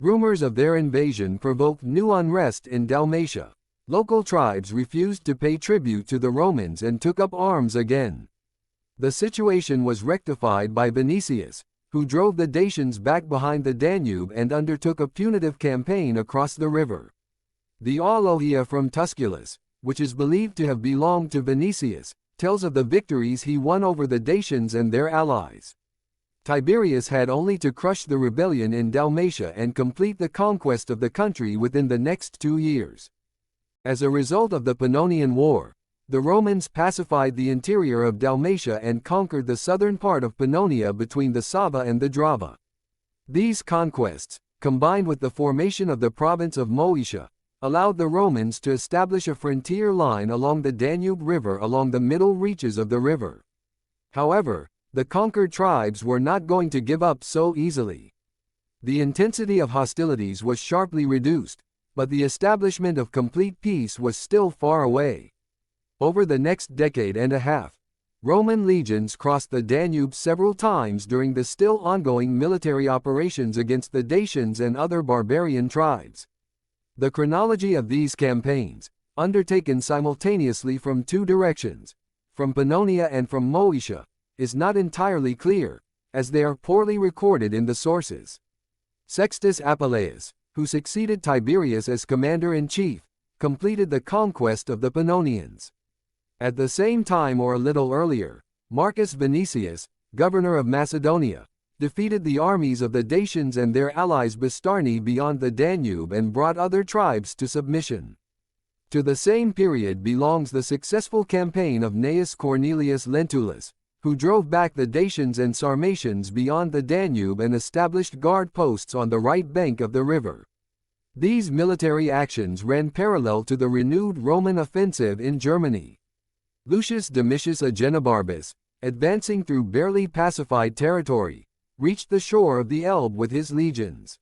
Rumors of their invasion provoked new unrest in Dalmatia. Local tribes refused to pay tribute to the Romans and took up arms again. The situation was rectified by Vinicius, who drove the Dacians back behind the Danube and undertook a punitive campaign across the river. The Alogia from Tusculus, which is believed to have belonged to Vinicius, tells of the victories he won over the Dacians and their allies. Tiberius had only to crush the rebellion in Dalmatia and complete the conquest of the country within the next 2 years. As a result of the Pannonian War, the Romans pacified the interior of Dalmatia and conquered the southern part of Pannonia between the Sava and the Drava. These conquests, combined with the formation of the province of Moesia, allowed the Romans to establish a frontier line along the Danube River along the middle reaches of the river. However, the conquered tribes were not going to give up so easily. The intensity of hostilities was sharply reduced, but the establishment of complete peace was still far away. Over the next decade and a half, Roman legions crossed the Danube several times during the still ongoing military operations against the Dacians and other barbarian tribes. The chronology of these campaigns, undertaken simultaneously from two directions, from Pannonia and from Moesia, is not entirely clear, as they are poorly recorded in the sources. Sextus Apuleius, who succeeded Tiberius as commander-in-chief, completed the conquest of the Pannonians. At the same time or a little earlier, Marcus Vinicius, governor of Macedonia, defeated the armies of the Dacians and their allies Bastarnae beyond the Danube and brought other tribes to submission. To the same period belongs the successful campaign of Gnaeus Cornelius Lentulus, who drove back the Dacians and Sarmatians beyond the Danube and established guard posts on the right bank of the river. These military actions ran parallel to the renewed Roman offensive in Germany. Lucius Domitius Agenobarbus, advancing through barely pacified territory, reached the shore of the Elbe with his legions.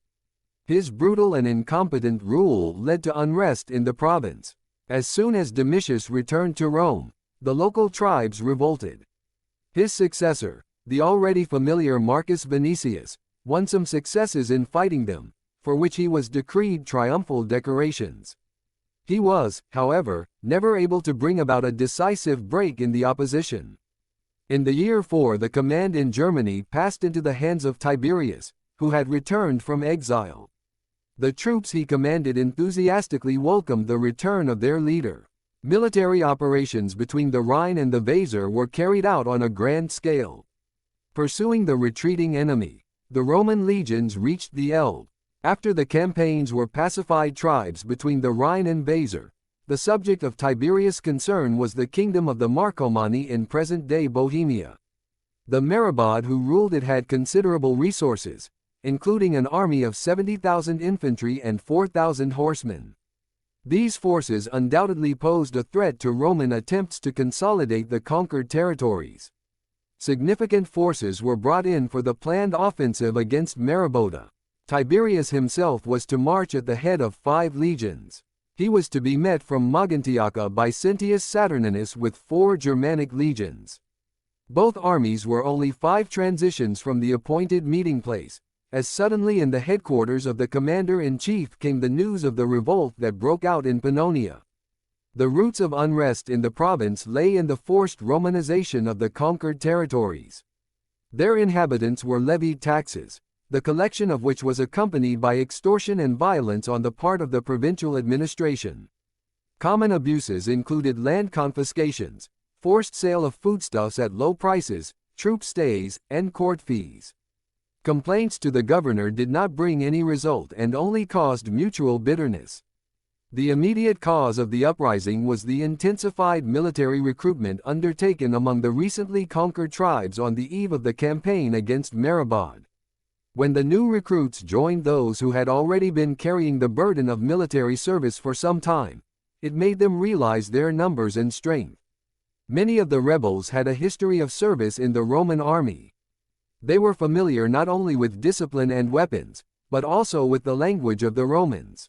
His brutal and incompetent rule led to unrest in the province. As soon as Domitius returned to Rome, the local tribes revolted. His successor, the already familiar Marcus Vinicius, won some successes in fighting them, for which he was decreed triumphal decorations. He was, however, never able to bring about a decisive break in the opposition. In the year 4 the command in Germany passed into the hands of Tiberius, who had returned from exile. The troops he commanded enthusiastically welcomed the return of their leader. Military operations between the Rhine and the Weser were carried out on a grand scale. Pursuing the retreating enemy, the Roman legions reached the Elbe. After the campaigns were pacified tribes between the Rhine and Weser, the subject of Tiberius' concern was the kingdom of the Marcomanni in present-day Bohemia. The Marabad who ruled it had considerable resources, including an army of 70,000 infantry and 4,000 horsemen. These forces undoubtedly posed a threat to Roman attempts to consolidate the conquered territories. Significant forces were brought in for the planned offensive against Maribota. Tiberius himself was to march at the head of 5 legions. He was to be met from Mogontiacum by Sentius Saturninus with 4 Germanic legions. Both armies were only 5 transitions from the appointed meeting place, as suddenly in the headquarters of the commander-in-chief came the news of the revolt that broke out in Pannonia. The roots of unrest in the province lay in the forced Romanization of the conquered territories. Their inhabitants were levied taxes, the collection of which was accompanied by extortion and violence on the part of the provincial administration. Common abuses included land confiscations, forced sale of foodstuffs at low prices, troop stays, and court fees. Complaints to the governor did not bring any result and only caused mutual bitterness. The immediate cause of the uprising was the intensified military recruitment undertaken among the recently conquered tribes on the eve of the campaign against Maribod. When the new recruits joined those who had already been carrying the burden of military service for some time, it made them realize their numbers and strength. Many of the rebels had a history of service in the Roman army. They were familiar not only with discipline and weapons, but also with the language of the Romans.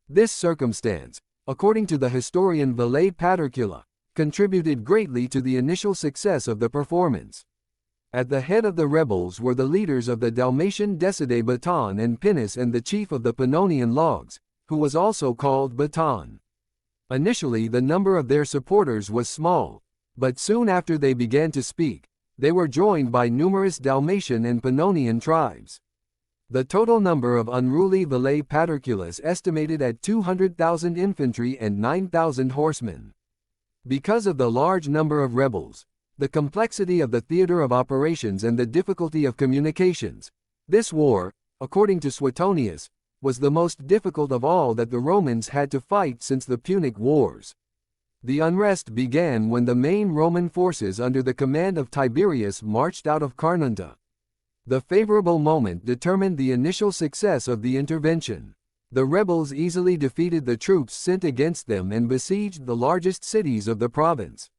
This circumstance, according to the historian Vallet Patercula, contributed greatly to the initial success of the performance. At the head of the rebels were the leaders of the Dalmatian Decidae Baton and Pinus and the chief of the Pannonian Logs, who was also called Baton. Initially the number of their supporters was small, but soon after they began to speak, they were joined by numerous Dalmatian and Pannonian tribes. The total number of unruly Vallet Paterculus estimated at 200,000 infantry and 9,000 horsemen. Because of the large number of rebels, the complexity of the theater of operations and the difficulty of communications, this war, according to Suetonius, was the most difficult of all that the Romans had to fight since the Punic Wars. The unrest began when the main Roman forces under the command of Tiberius marched out of Carnunta. The favorable moment determined the initial success of the intervention. The rebels easily defeated the troops sent against them and besieged the largest cities of the province.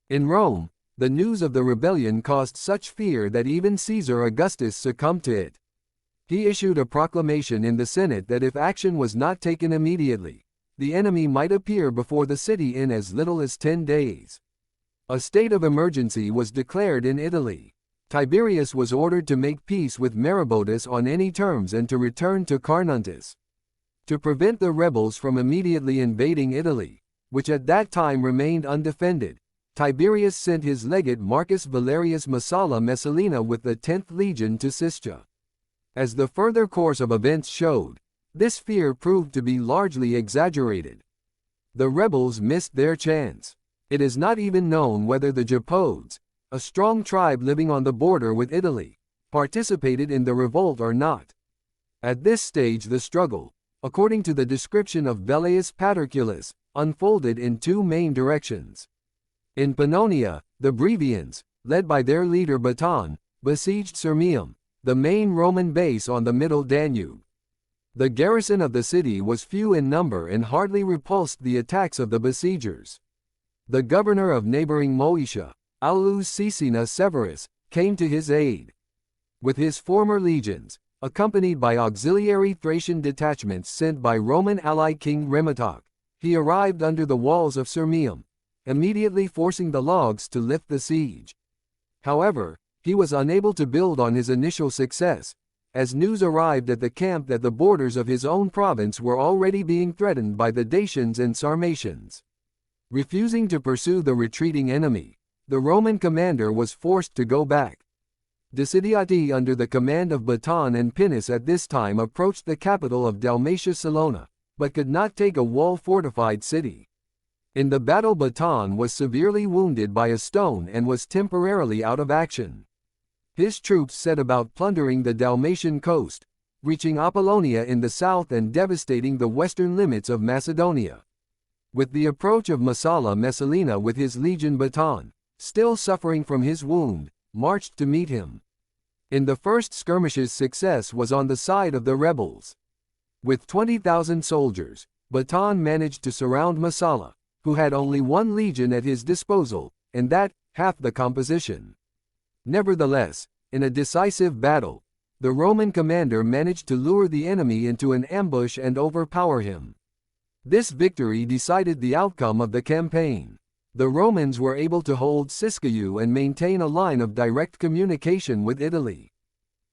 In Rome, the news of the rebellion caused such fear that even Caesar Augustus succumbed to it. He issued a proclamation in the Senate that if action was not taken immediately, the enemy might appear before the city in as little as 10 days. A state of emergency was declared in Italy. Tiberius was ordered to make peace with Maroboduus on any terms and to return to Carnuntus. To prevent the rebels from immediately invading Italy, which at that time remained undefended, Tiberius sent his legate Marcus Valerius Messala Messalina with the 10th Legion to Siscia. As the further course of events showed, this fear proved to be largely exaggerated. The rebels missed their chance. It is not even known whether the Gepodes, a strong tribe living on the border with Italy, participated in the revolt or not. At this stage the struggle, according to the description of Velleius Paterculus, unfolded in 2 main directions. In Pannonia, the Brevians, led by their leader Baton, besieged Sirmium, the main Roman base on the middle Danube. The garrison of the city was few in number and hardly repulsed the attacks of the besiegers. The governor of neighboring Moesia, Aulus Caecina Severus, came to his aid. With his former legions, accompanied by auxiliary Thracian detachments sent by Roman ally King Remotoc, he arrived under the walls of Sirmium, immediately forcing the Logs to lift the siege. However, he was unable to build on his initial success, as news arrived at the camp that the borders of his own province were already being threatened by the Dacians and Sarmatians. Refusing to pursue the retreating enemy, the Roman commander was forced to go back. Decidiati under the command of Baton and Pinus at this time approached the capital of Dalmatia Salona, but could not take a wall-fortified city. In the battle Baton was severely wounded by a stone and was temporarily out of action. His troops set about plundering the Dalmatian coast, reaching Apollonia in the south and devastating the western limits of Macedonia. With the approach of Messala Messalina with his legion Baton, still suffering from his wound, marched to meet him. In the first skirmishes success was on the side of the rebels. With 20,000 soldiers, Baton managed to surround Massala, who had only one legion at his disposal, and that, half the composition. Nevertheless, in a decisive battle, the Roman commander managed to lure the enemy into an ambush and overpower him. This victory decided the outcome of the campaign. The Romans were able to hold Siskiyou and maintain a line of direct communication with Italy.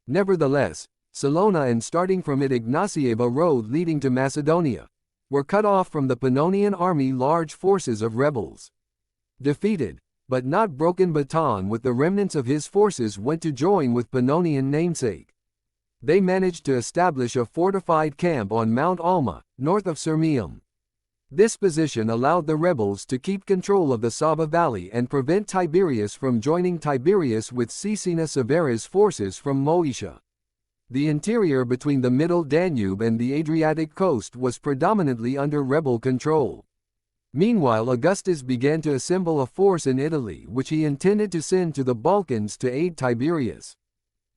Nevertheless, Salona and starting from it Ignatieva road leading to Macedonia, were cut off from the Pannonian army large forces of rebels. Defeated, but not broken, Baton with the remnants of his forces went to join with Pannonian namesake. They managed to establish a fortified camp on Mount Alma, north of Sirmium. This position allowed the rebels to keep control of the Sava Valley and prevent Tiberius from joining Tiberius with Caecina Severa's forces from Moesia. The interior between the middle Danube and the Adriatic coast was predominantly under rebel control. Meanwhile, Augustus began to assemble a force in Italy which he intended to send to the Balkans to aid Tiberius.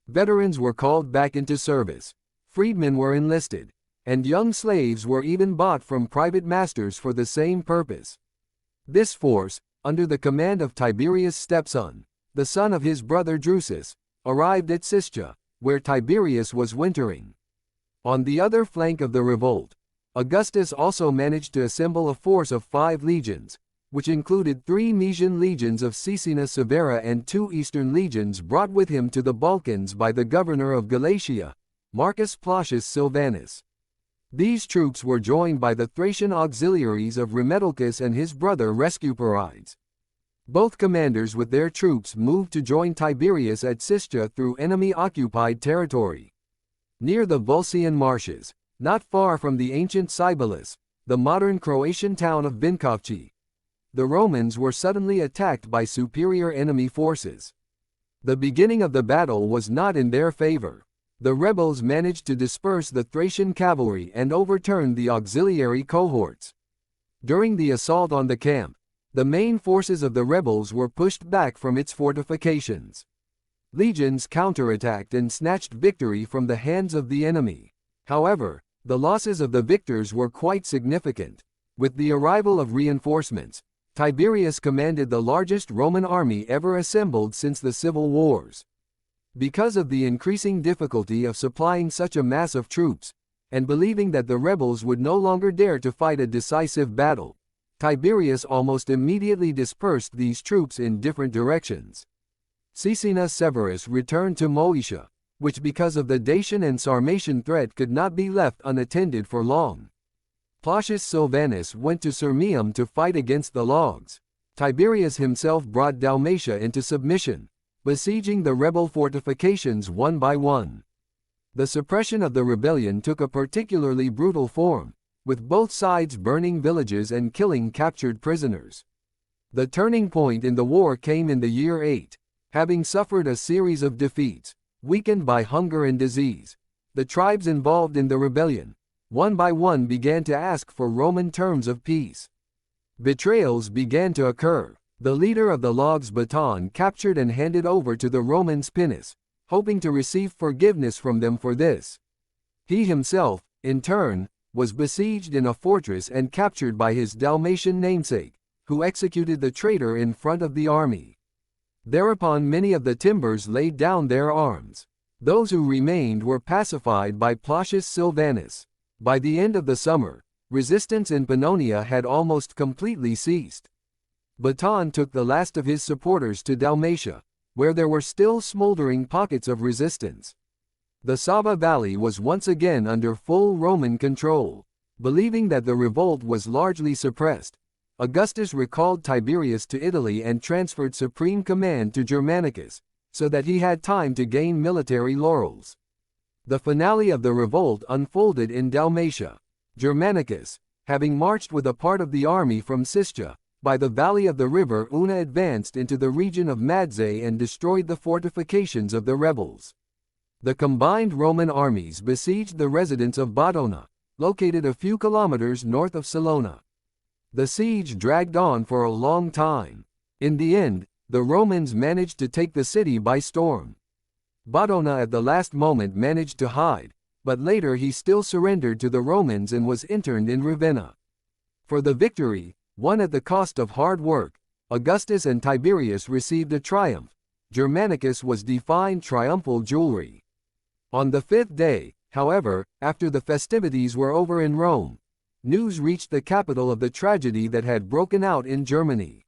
Veterans were called back into service, freedmen were enlisted, and young slaves were even bought from private masters for the same purpose. This force, under the command of Tiberius' stepson, the son of his brother Drusus, arrived at Siscia, where Tiberius was wintering. On the other flank of the revolt, Augustus also managed to assemble a force of 5 legions, which included 3 Mesian legions of Caecina Severa and 2 eastern legions brought with him to the Balkans by the governor of Galatia, Marcus Plautius Silvanus. These troops were joined by the Thracian auxiliaries of Rhemedalcus and his brother Rescuperides. Both commanders with their troops moved to join Tiberius at Siscia through enemy-occupied territory. Near the Volscian marshes, not far from the ancient Cybalus, the modern Croatian town of Vinkovci, the Romans were suddenly attacked by superior enemy forces. The beginning of the battle was not in their favor. The rebels managed to disperse the Thracian cavalry and overturn the auxiliary cohorts. During the assault on the camp, the main forces of the rebels were pushed back from its fortifications. Legions counterattacked and snatched victory from the hands of the enemy. However, the losses of the victors were quite significant. With the arrival of reinforcements, Tiberius commanded the largest Roman army ever assembled since the civil wars. Because of the increasing difficulty of supplying such a mass of troops, and believing that the rebels would no longer dare to fight a decisive battle, Tiberius almost immediately dispersed these troops in different directions. Caecina Severus returned to Moesia, which because of the Dacian and Sarmatian threat could not be left unattended for long. Plautius Silvanus went to Sirmium to fight against the Logs. Tiberius himself brought Dalmatia into submission, besieging the rebel fortifications one by one. The suppression of the rebellion took a particularly brutal form, with both sides burning villages and killing captured prisoners. The turning point in the war came in the year 8. Having suffered a series of defeats, weakened by hunger and disease, the tribes involved in the rebellion, one by one began to ask for Roman terms of peace. Betrayals began to occur. The leader of the Logs, Baton, captured and handed over to the Romans Pinus, hoping to receive forgiveness from them for this. He himself, in turn, was besieged in a fortress and captured by his Dalmatian namesake, who executed the traitor in front of the army. Thereupon many of the Timbers laid down their arms. Those who remained were pacified by Plautius Silvanus. By the end of the summer, resistance in Pannonia had almost completely ceased. Baton took the last of his supporters to Dalmatia, where there were still smoldering pockets of resistance. The Sava Valley was once again under full Roman control. Believing that the revolt was largely suppressed, Augustus recalled Tiberius to Italy and transferred supreme command to Germanicus, so that he had time to gain military laurels. The finale of the revolt unfolded in Dalmatia. Germanicus, having marched with a part of the army from Siscia, by the valley of the river Una, advanced into the region of Madzae and destroyed the fortifications of the rebels. The combined Roman armies besieged the residence of Badona, located a few kilometers north of Salona. The siege dragged on for a long time. In the end, the Romans managed to take the city by storm. Badona at the last moment managed to hide, but later he still surrendered to the Romans and was interned in Ravenna. For the victory, won at the cost of hard work, Augustus and Tiberius received a triumph. Germanicus was defined triumphal jewelry. On the fifth day, however, after the festivities were over in Rome, news reached the capital of the tragedy that had broken out in Germany.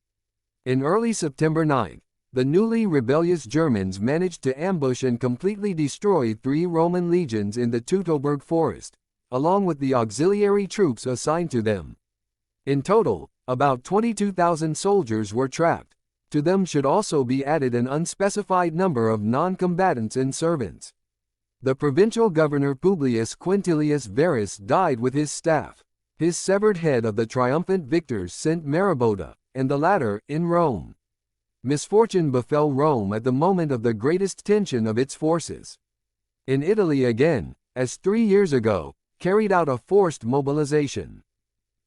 In early September 9, the newly rebellious Germans managed to ambush and completely destroy 3 Roman legions in the Teutoburg forest, along with the auxiliary troops assigned to them. In total, about 22,000 soldiers were trapped. To them should also be added an unspecified number of non-combatants and servants. The provincial governor Publius Quintilius Varus died with his staff. His severed head of the triumphant victors sent Mariboda, and the latter, in Rome. Misfortune befell Rome at the moment of the greatest tension of its forces. In Italy again, as 3 years ago, carried out a forced mobilization.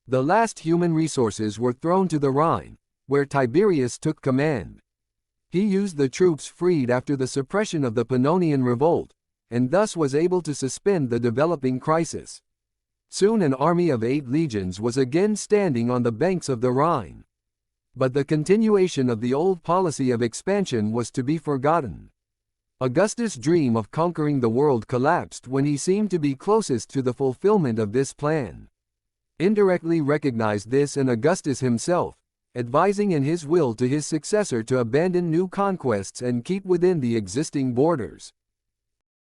The last human resources were thrown to the Rhine, where Tiberius took command. He used the troops freed after the suppression of the Pannonian revolt, and thus was able to suspend the developing crisis. Soon an army of 8 legions was again standing on the banks of the Rhine. But the continuation of the old policy of expansion was to be forgotten. Augustus' dream of conquering the world collapsed when he seemed to be closest to the fulfillment of this plan. Indirectly recognized this and Augustus himself, advising in his will to his successor to abandon new conquests and keep within the existing borders.